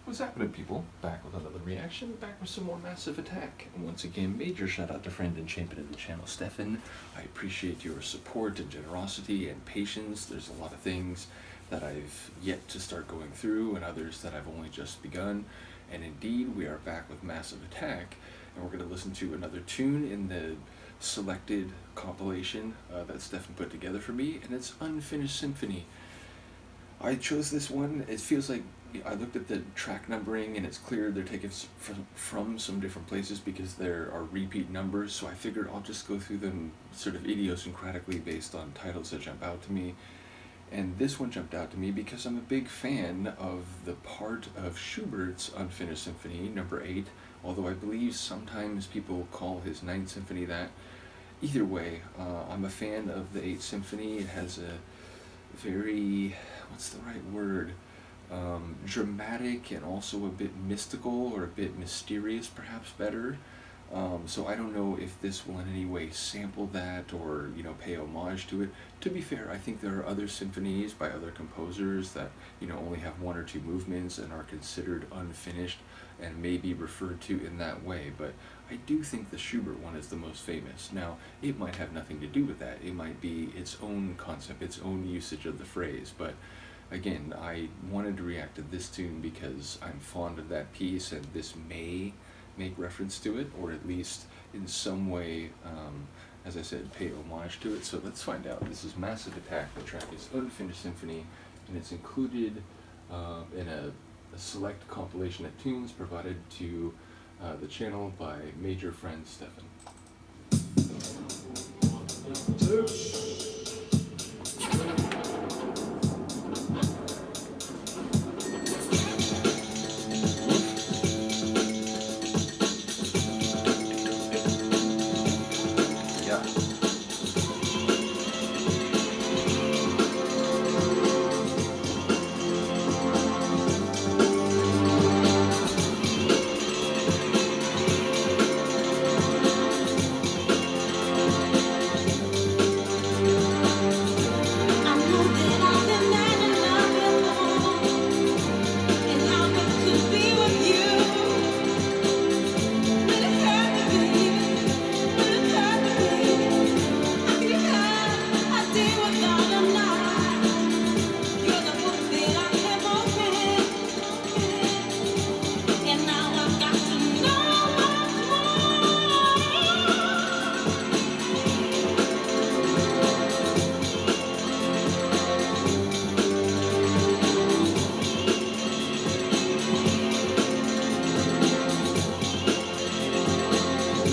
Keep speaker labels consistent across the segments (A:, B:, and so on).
A: What's happening, people? Back with another reaction, back with some more Massive Attack. And once again, major shout out to friend and champion of the channel, Stephan. I appreciate your support and generosity and patience. There's a lot of things that I've yet to start going through and others that I've only just begun. And indeed, we are back with Massive Attack, and we're going to listen to another tune in the selected compilation that Stephan put together for me, and it's Unfinished Symphony. I chose this one. It feels like I looked at the track numbering and it's clear they're taken from some different places because there are repeat numbers, so I figured I'll just go through them sort of idiosyncratically based on titles that jump out to me. And this one jumped out to me because I'm a big fan of the part of Schubert's Unfinished Symphony, number 8, although I believe sometimes people call his 9th Symphony that. Either way, I'm a fan of the 8th Symphony. It has a very, what's the right word, dramatic and also a bit mystical, or a bit mysterious, perhaps better. So I don't know if this will in any way sample that or, pay homage to it. To be fair, I think there are other symphonies by other composers that, only have 1 or 2 movements and are considered unfinished and may be referred to in that way, but I do think the Schubert one is the most famous. Now, it might have nothing to do with that. It might be its own concept, its own usage of the phrase, but again, I wanted to react to this tune because I'm fond of that piece, and this may make reference to it, or at least in some way, as I said, pay homage to it. So let's find out. This is Massive Attack. The track is Unfinished Symphony, and it's included in a select compilation of tunes provided to the channel by major friend Stephan.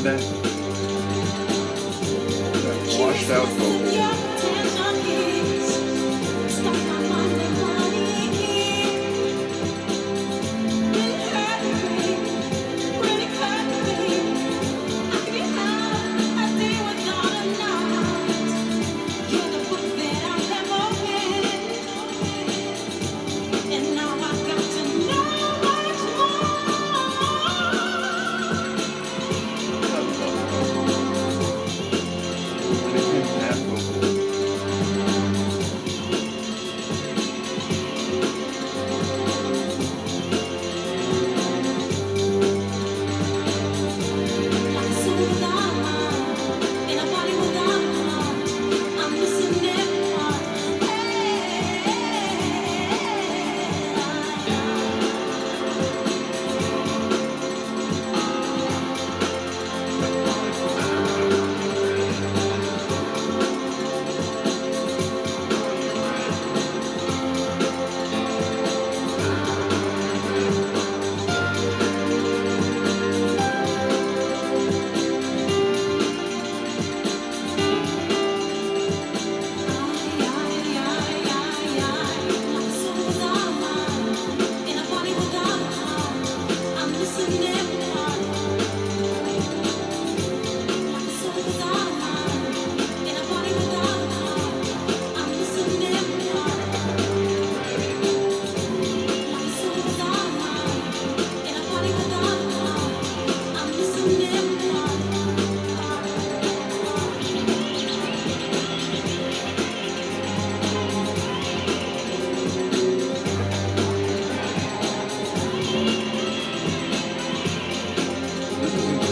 A: That washed out vocal. Have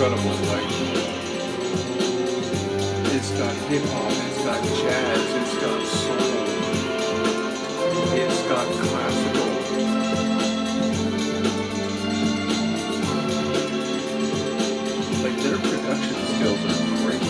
A: incredible. Like, it's got hip hop, it's got jazz, it's got soul, it's got classical. Like, their production skills are great.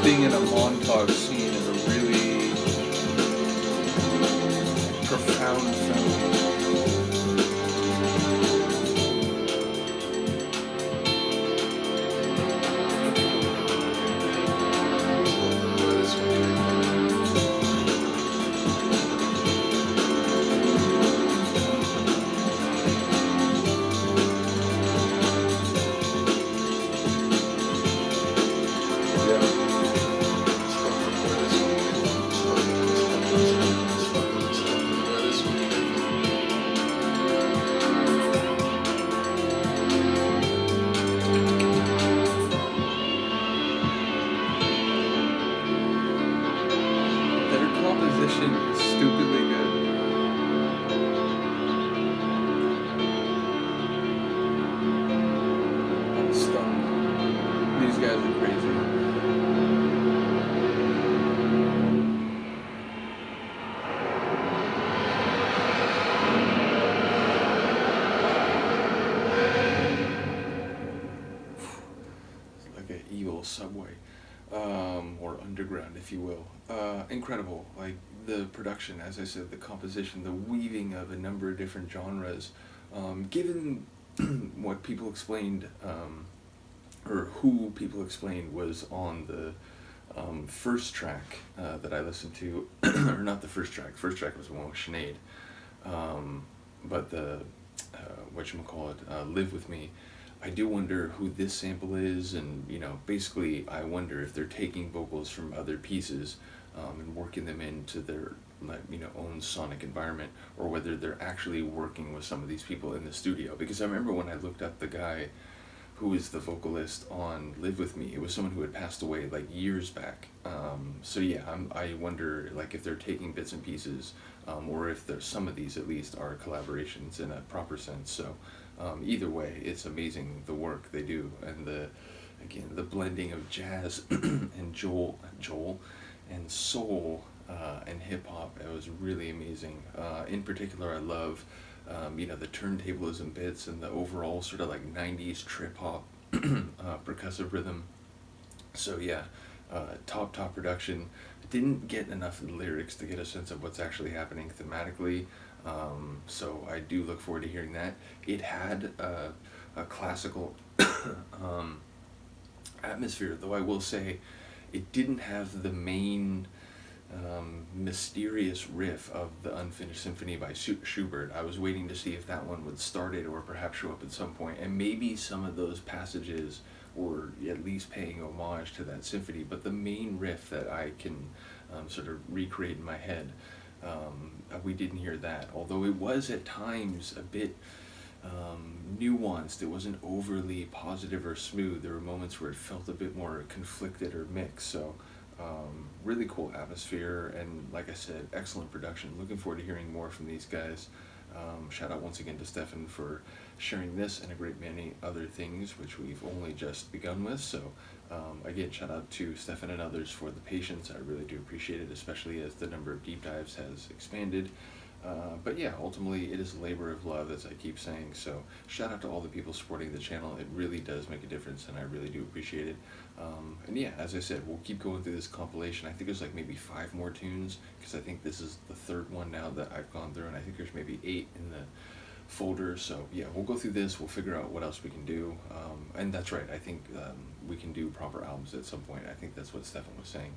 A: Being in a montage scene is a really profound film. Is stupidly good. I'm stunned. These guys are crazy. It's like an evil subway. Or underground, if you will. Incredible. Like, the production, as I said, the composition, the weaving of a number of different genres. Given what people explained, or who people explained was on the first track that I listened to, or not the first track was the one with Sinead, but the, whatchamacallit, Live With Me. I do wonder who this sample is, and basically I wonder if they're taking vocals from other pieces and working them into their own sonic environment, or whether they're actually working with some of these people in the studio. Because I remember when I looked up the guy who is the vocalist on Live With Me, it was someone who had passed away like years back. So yeah, I wonder like if they're taking bits and pieces, or if there's some of these at least are collaborations in a proper sense. So either way, it's amazing the work they do, and the blending of jazz and Joel and soul and hip hop. It was really amazing. In particular, I love the turntablism bits and the overall sort of like 90s trip hop percussive rhythm. So yeah, top production. Didn't get enough of the lyrics to get a sense of what's actually happening thematically. So I do look forward to hearing that. It had a classical atmosphere, though I will say it didn't have the main mysterious riff of the Unfinished Symphony by Schubert. I was waiting to see if that one would start it or perhaps show up at some point, and maybe some of those passages were at least paying homage to that symphony, but the main riff that I can sort of recreate in my head, we didn't hear that, although it was at times a bit nuanced. It wasn't overly positive or smooth. There were moments where it felt a bit more conflicted or mixed. So really cool atmosphere, and like I said, excellent production. Looking forward to hearing more from these guys. Shout out once again to Stephan for sharing this and a great many other things, which we've only just begun with. So again, shout out to Stephan and others for the patience. I really do appreciate it, especially as the number of deep dives has expanded. But yeah, ultimately it is a labor of love, as I keep saying. So shout out to all the people supporting the channel. It really does make a difference, and I really do appreciate it. And yeah, as I said, we'll keep going through this compilation. I think there's like maybe 5 more tunes, because I think this is the 3rd one now that I've gone through, and I think there's maybe 8 in the folder. So yeah, we'll go through this, we'll figure out what else we can do. And that's right, I think we can do proper albums at some point. I think that's what Stephan was saying.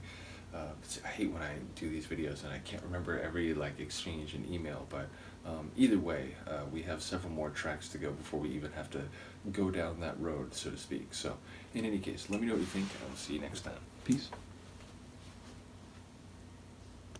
A: I hate when I do these videos and I can't remember every like exchange in email, but either way, we have several more tracks to go before we even have to go down that road, so to speak. So in any case, let me know what you think, and I'll see you next time. Peace.